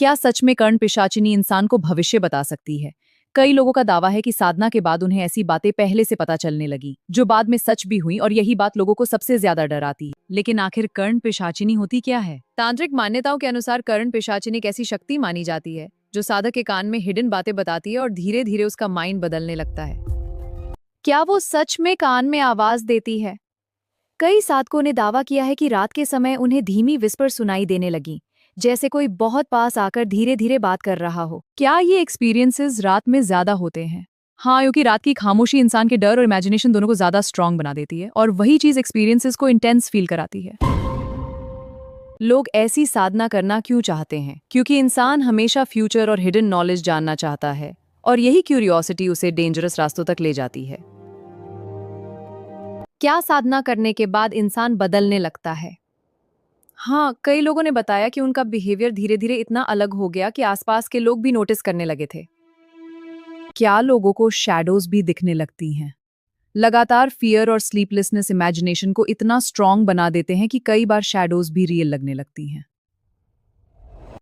क्या सच में कर्ण पिशाचिनी इंसान को भविष्य बता सकती है? कई लोगों का दावा है कि साधना के बाद उन्हें ऐसी बातें पहले से पता चलने लगी, जो बाद में सच भी हुई, और यही बात लोगों को सबसे ज्यादा डराती है। लेकिन आखिर कर्ण पिशाचिनी होती क्या है? तांत्रिक मान्यताओं के अनुसार कर्ण पिशाचिनी एक ऐसी शक्ति मानी जाती है जो साधक के कान में हिडन बातें बताती है और धीरे धीरे उसका माइंड बदलने लगता है। क्या वो सच में कान में आवाज देती है? कई साधकों ने दावा किया है कि रात के समय उन्हें धीमी विस्पर सुनाई देने लगी, जैसे कोई बहुत पास आकर धीरे धीरे बात कर रहा हो। क्या ये एक्सपीरियंसेस रात में ज्यादा होते हैं? हाँ, क्योंकि रात की खामोशी इंसान के डर और इमेजिनेशन दोनों को ज्यादा स्ट्रांग बना देती है, और वही चीज एक्सपीरियंसेस को इंटेंस फील कराती है। लोग ऐसी साधना करना क्यों चाहते हैं? क्योंकि इंसान हमेशा फ्यूचर और हिडन नॉलेज जानना चाहता है, और यही क्यूरियोसिटी उसे डेंजरस रास्तों तक ले जाती है। क्या साधना करने के बाद इंसान बदलने लगता है? हाँ, कई लोगों ने बताया कि उनका बिहेवियर धीरे धीरे इतना अलग हो गया कि आसपास के लोग भी नोटिस करने लगे थे। क्या लोगों को शैडोज भी दिखने लगती हैं? लगातार फियर और स्लीपलेसनेस इमेजिनेशन को इतना स्ट्रांग बना देते हैं कि कई बार शैडोज भी रियल लगने लगती हैं।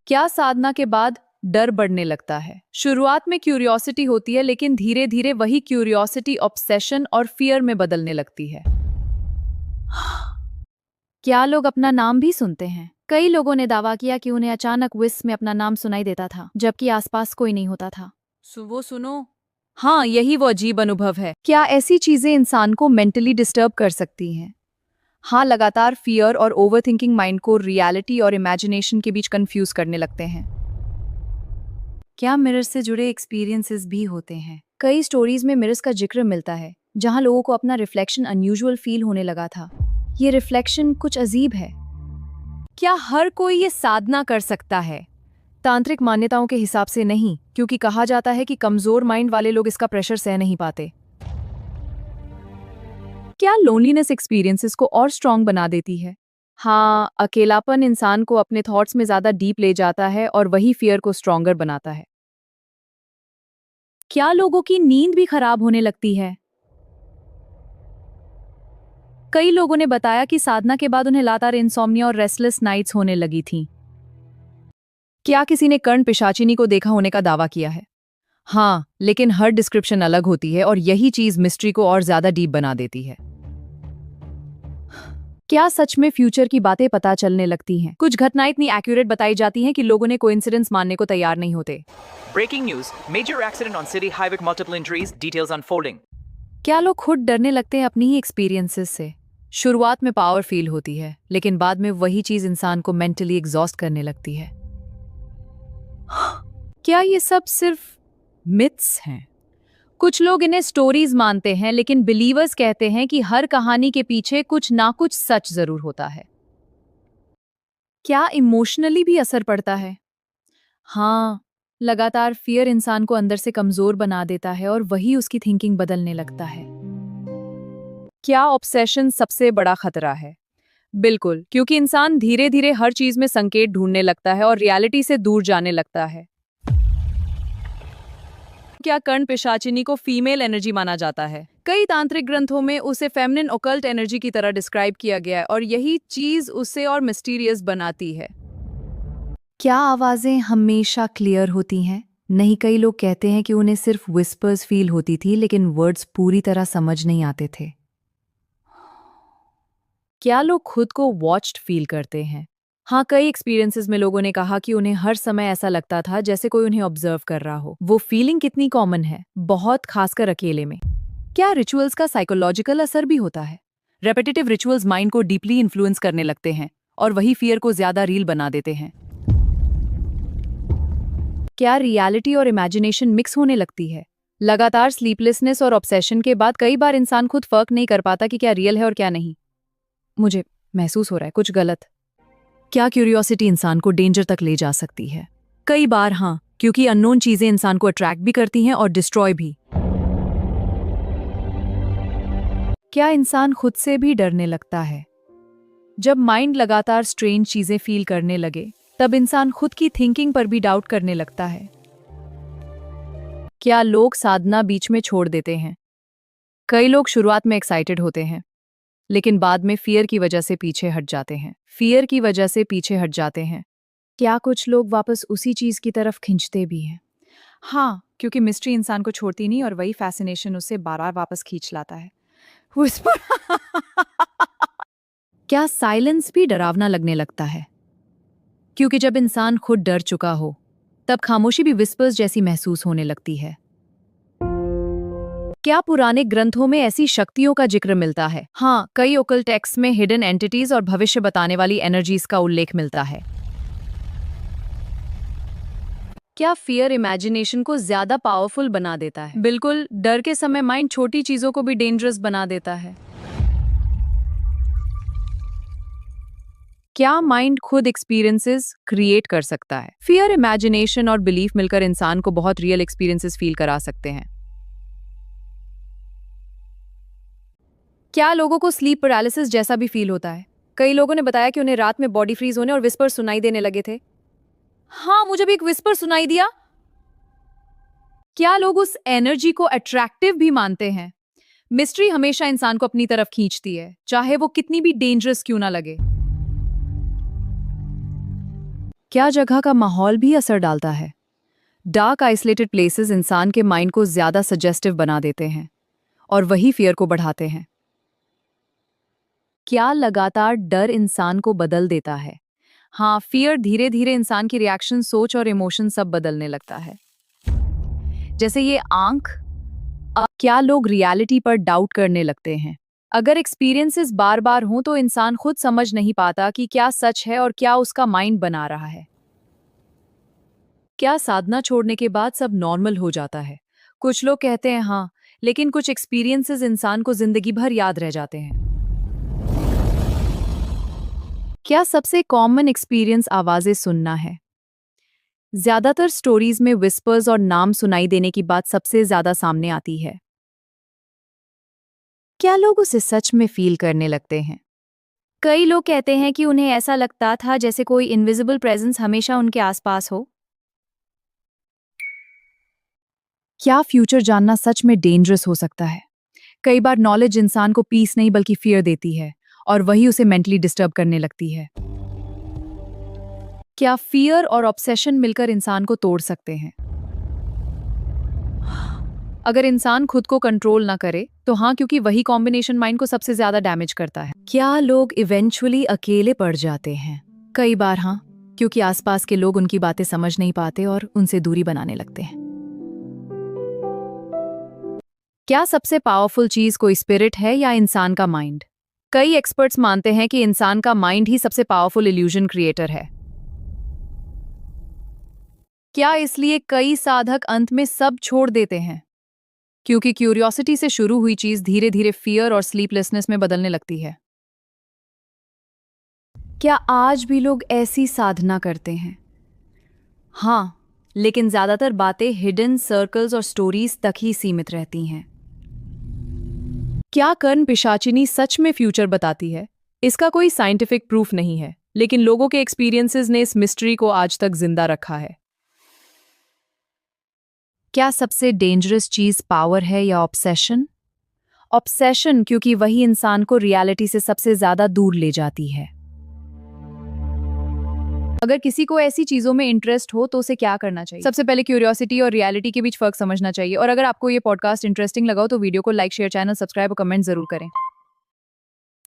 क्या साधना के बाद डर बढ़ने लगता है? शुरुआत में क्यूरियोसिटी होती है, लेकिन धीरे धीरे वही क्यूरियोसिटी ऑब्सेशन और फियर में बदलने लगती है। क्या लोग अपना नाम भी सुनते हैं? कई लोगों ने दावा किया कि उन्हें अचानक विस्प में अपना नाम सुनाई देता था, जबकि आसपास कोई नहीं होता था। वो सुनो। हाँ, यही वो अजीब अनुभव है। क्या ऐसी चीजें इंसान को मेंटली डिस्टर्ब कर सकती हैं? हाँ, लगातार फियर और ओवरथिंकिंग माइंड को रियलिटी और इमेजिनेशन के बीच कंफ्यूज करने लगते हैं। क्या मिरर से जुड़े एक्सपीरियंसेस भी होते हैं? कई स्टोरीज में मिरर्स का जिक्र मिलता है, जहां लोगों को अपना रिफ्लेक्शन अनयूजुअल फील होने लगा था। ये रिफ्लेक्शन कुछ अजीब है। क्या हर कोई ये साधना कर सकता है? तांत्रिक मान्यताओं के हिसाब से नहीं, क्योंकि कहा जाता है कि कमजोर माइंड वाले लोग इसका प्रेशर सह नहीं पाते। क्या लोनलीनेस एक्सपीरियंसेस को और स्ट्रांग बना देती है? हाँ, अकेलापन इंसान को अपने थॉट्स में ज्यादा डीप ले जाता है, और वही फियर को स्ट्रांगर बनाता है। क्या लोगों की नींद भी खराब होने लगती है? कई लोगों ने बताया कि साधना के बाद उन्हें लगातार इंसोम्निया और रेस्टलेस नाइट्स होने लगी थीं। क्या किसी ने कर्ण पिशाचिनी को देखा होने का दावा किया है? हाँ, लेकिन हर डिस्क्रिप्शन अलग होती है, और यही चीज मिस्ट्री को और ज्यादा डीप बना देती है। क्या सच में फ्यूचर की बातें पता चलने लगती हैं? कुछ घटनाएं इतनी एक्यूरेट बताई जाती हैं कि लोगों ने कोइंसिडेंस मानने को तैयार नहीं होते। Breaking news. Major accident on city highway with multiple injuries. Details unfolding. क्या लोग खुद डरने लगते हैं अपनी ही एक्सपीरियंसेस से? शुरुआत में पावर फील होती है, लेकिन बाद में वही चीज इंसान को मेंटली एग्जॉस्ट करने लगती है। क्या ये सब सिर्फ मिथ्स हैं? कुछ लोग इन्हें स्टोरीज मानते हैं, लेकिन बिलीवर्स कहते हैं कि हर कहानी के पीछे कुछ ना कुछ सच जरूर होता है। क्या इमोशनली भी असर पड़ता है? हाँ, लगातार फियर इंसान को अंदर से कमजोर बना देता है, और वही उसकी थिंकिंग बदलने लगता है। क्या ऑब्सेशन सबसे बड़ा खतरा है? बिल्कुल, क्योंकि इंसान धीरे धीरे हर चीज में संकेत ढूंढने लगता है और रियलिटी से दूर जाने लगता है। क्या कर्ण पिशाचिनी को फीमेल एनर्जी माना जाता है? कई तांत्रिक ग्रंथों में उसे फेमिनिन ओकल्ट एनर्जी की तरह डिस्क्राइब किया गया है, और यही चीज उसे और मिस्टीरियस बनाती है। क्या आवाजें हमेशा क्लियर होती हैं? नहीं, कई लोग कहते हैं कि उन्हें सिर्फ विस्पर्स फील होती थी, लेकिन वर्ड्स पूरी तरह समझ नहीं आते थे। क्या लोग खुद को वॉच्ड फील करते हैं? हाँ, कई एक्सपीरियंसेस में लोगों ने कहा कि उन्हें हर समय ऐसा लगता था जैसे कोई उन्हें ऑब्जर्व कर रहा हो। वो फीलिंग कितनी कॉमन है, बहुत खासकर अकेले में। क्या रिचुअल्स का साइकोलॉजिकल असर भी होता है? रेपिटेटिव रिचुअल्स माइंड को डीपली इन्फ्लुएंस करने लगते हैं, और वही फियर को ज्यादा रील बना देते हैं। क्या रियलिटी और इमेजिनेशन मिक्स होने लगती है? लगातार स्लीपलेसनेस और ऑब्सेशन के बाद कई बार इंसान खुद फर्क नहीं कर पाता कि क्या रियल है और क्या नहीं। मुझे महसूस हो रहा है कुछ गलत। क्या क्यूरियोसिटी इंसान को डेंजर तक ले जा सकती है? कई बार हाँ, क्योंकि अननोन चीजें इंसान को अट्रैक्ट भी करती हैं और डिस्ट्रॉय भी। क्या इंसान खुद से भी डरने लगता है? जब माइंड लगातार स्ट्रेंज चीजें फील करने लगे, तब इंसान खुद की थिंकिंग पर भी डाउट करने लगता है। क्या लोग साधना बीच में छोड़ देते हैं? कई लोग शुरुआत में एक्साइटेड होते हैं, लेकिन बाद में फियर की वजह से पीछे हट जाते हैं। क्या कुछ लोग वापस उसी चीज की तरफ खींचते भी हैं? हाँ, क्योंकि मिस्ट्री इंसान को छोड़ती नहीं और वही फैसिनेशन उसे बार-बार वापस खींच लाता है। Whisper- क्या साइलेंस भी डरावना लगने लगता है? क्योंकि जब इंसान खुद डर चुका हो, तब खामोशी भी विस्पर्स जैसी महसूस होने लगती है। क्या पुराने ग्रंथों में ऐसी शक्तियों का जिक्र मिलता है? हाँ, कई ओकल्ट टेक्स्ट में हिडन एंटिटीज और भविष्य बताने वाली एनर्जीज का उल्लेख मिलता है। क्या फियर इमेजिनेशन को ज्यादा पावरफुल बना देता है? बिल्कुल, डर के समय माइंड छोटी चीजों को भी डेंजरस बना देता है। क्या माइंड खुद एक्सपीरियंसेस क्रिएट कर सकता है? फियर इमेजिनेशन और बिलीफ मिलकर इंसान को बहुत रियल एक्सपीरियंसेस फील करा सकते हैं। क्या लोगों को स्लीप पैरालिसिस जैसा भी फील होता है? कई लोगों ने बताया कि उन्हें रात में बॉडी फ्रीज होने और विस्पर सुनाई देने लगे थे। हाँ, मुझे भी एक विस्पर सुनाई दिया। क्या लोग उस एनर्जी को अट्रैक्टिव भी मानते हैं? मिस्ट्री हमेशा इंसान को अपनी तरफ खींचती है, चाहे वो कितनी भी डेंजरस क्यों ना लगे। क्या जगह का माहौल भी असर डालता है? डार्क आइसोलेटेड प्लेसेस इंसान के माइंड को ज्यादा सजेस्टिव बना देते हैं और वही फियर को बढ़ाते हैं। क्या लगातार डर इंसान को बदल देता है? हाँ, फियर धीरे धीरे इंसान की रिएक्शन, सोच और इमोशन सब बदलने लगता है। जैसे ये आंख। क्या लोग रियलिटी पर डाउट करने लगते हैं? अगर एक्सपीरियंसेस बार बार हों तो इंसान खुद समझ नहीं पाता कि क्या सच है और क्या उसका माइंड बना रहा है। क्या साधना छोड़ने के बाद सब नॉर्मल हो जाता है? कुछ लोग कहते हैं हाँ, लेकिन कुछ एक्सपीरियंसेस इंसान को जिंदगी भर याद रह जाते हैं। क्या सबसे कॉमन एक्सपीरियंस आवाजें सुनना है? ज्यादातर स्टोरीज में विस्पर्स और नाम सुनाई देने की बात सबसे ज्यादा सामने आती है। क्या लोग उसे सच में फील करने लगते हैं? कई लोग कहते हैं कि उन्हें ऐसा लगता था जैसे कोई इनविजिबल प्रेजेंस हमेशा उनके आसपास हो। क्या फ्यूचर जानना सच में डेंजरस हो सकता है? कई बार नॉलेज इंसान को पीस नहीं बल्कि फियर देती है और वही उसे मेंटली डिस्टर्ब करने लगती है। क्या फियर और ऑब्सेशन मिलकर इंसान को तोड़ सकते हैं? अगर इंसान खुद को कंट्रोल ना करे तो हाँ, क्योंकि वही कॉम्बिनेशन माइंड को सबसे ज्यादा डैमेज करता है। क्या लोग इवेंचुअली अकेले पड़ जाते हैं? कई बार हाँ, क्योंकि आसपास के लोग उनकी बातें समझ नहीं पाते और उनसे दूरी बनाने लगते हैं। क्या सबसे पावरफुल चीज कोई स्पिरिट है या इंसान का माइंड? कई एक्सपर्ट्स मानते हैं कि इंसान का माइंड ही सबसे पावरफुल इल्यूजन क्रिएटर है। क्या इसलिए कई साधक अंत में सब छोड़ देते हैं? क्योंकि क्यूरियोसिटी से शुरू हुई चीज धीरे धीरे फियर और स्लीपलेसनेस में बदलने लगती है। क्या आज भी लोग ऐसी साधना करते हैं? हाँ, लेकिन ज्यादातर बातें हिडन सर्कल्स और स्टोरीज तक ही सीमित रहती हैं। क्या कर्ण पिशाचिनी सच में फ्यूचर बताती है? इसका कोई साइंटिफिक प्रूफ नहीं है, लेकिन लोगों के एक्सपीरियंसेस ने इस मिस्ट्री को आज तक जिंदा रखा है। क्या सबसे डेंजरस चीज पावर है या ऑब्सेशन? ऑब्सेशन, क्योंकि वही इंसान को रियलिटी से सबसे ज्यादा दूर ले जाती है। अगर किसी को ऐसी चीजों में इंटरेस्ट हो तो उसे क्या करना चाहिए? सबसे पहले क्यूरियोसिटी और रियलिटी के बीच फर्क समझना चाहिए। और अगर आपको ये पॉडकास्ट इंटरेस्टिंग लगा हो तो वीडियो को लाइक, शेयर, चैनल सब्सक्राइब और कमेंट जरूर करें।